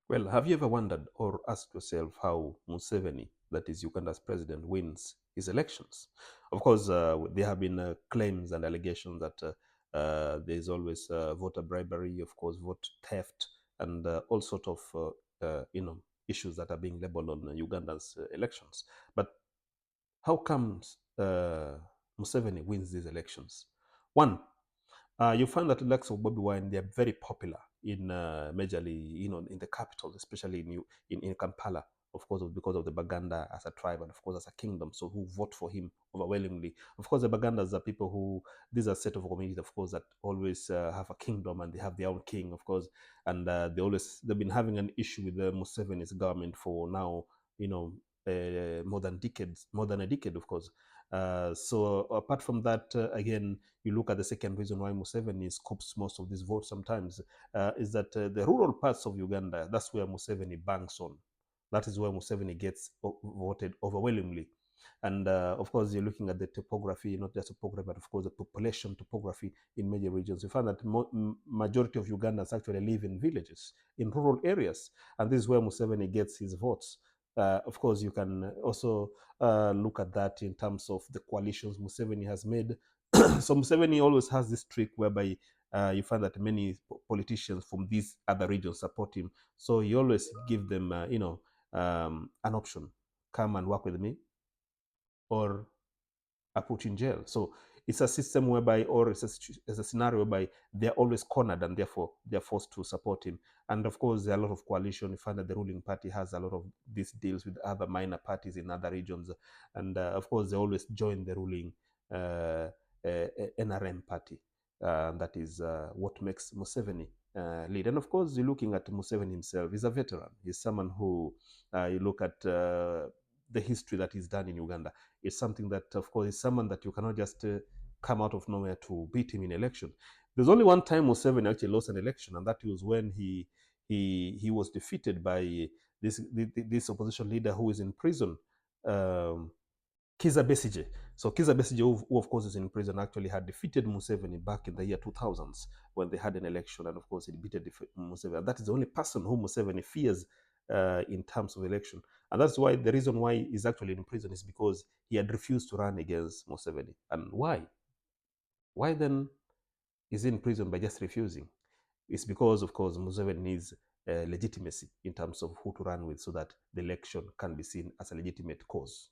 Well, have you ever wondered or asked yourself how Museveni, that is Uganda's president, wins his elections? Of course, there have been claims and allegations that there is always voter bribery, of course, vote theft, and all sort of issues that are being labeled on Uganda's elections. But how comes Museveni wins these elections? One, you find that likes of Bobby Wine, they are very popular in majorly, in the capital, especially in Kampala, of course, because of the Baganda as a tribe and of course as a kingdom, so who vote for him overwhelmingly. Of course, the Bagandas are people who, these are set of communities, of course, that always have a kingdom and they have their own king, of course, and they've been having an issue with the Museveni's government for now, more than a decade, of course. So apart from that, again, you look at the second reason why Museveni scoops most of these votes sometimes is that the rural parts of Uganda, that's where Museveni banks on. That is where Museveni gets voted overwhelmingly. And of course, you're looking at the topography, not just topography, but of course the population topography in major regions. You find that majority of Ugandans actually live in villages, in rural areas. And this is where Museveni gets his votes. Of course, you can also look at that in terms of the coalitions Museveni has made. So Museveni always has this trick whereby you find that many politicians from these other regions support him. So he always give them, an option: come and work with me, or are put in jail. So it's a system whereby, or it's a scenario whereby they're always cornered and therefore they're forced to support him. And of course, there are a lot of coalition. You find that the ruling party has a lot of these deals with other minor parties in other regions. And of course, they always join the ruling NRM party. That is what makes Museveni lead. And of course, you're looking at Museveni himself. He's a veteran. He's someone who, you look at the history that he's done in Uganda. It's something that, of course, is someone that you cannot just come out of nowhere to beat him in election. There's only one time Museveni actually lost an election, and that was when he was defeated by this opposition leader who is in prison, um, Kiza Besige. So Kiza Besige, who of course is in prison, actually had defeated Museveni back in the year 2000s when they had an election, and of course he defeated Museveni. That is the only person who Museveni fears in terms of election, and that's why the reason why he's actually in prison is because he had refused to run against Museveni. And why? Why then is he in prison by just refusing? It's because, of course, Museveni needs legitimacy in terms of who to run with, so that the election can be seen as a legitimate cause.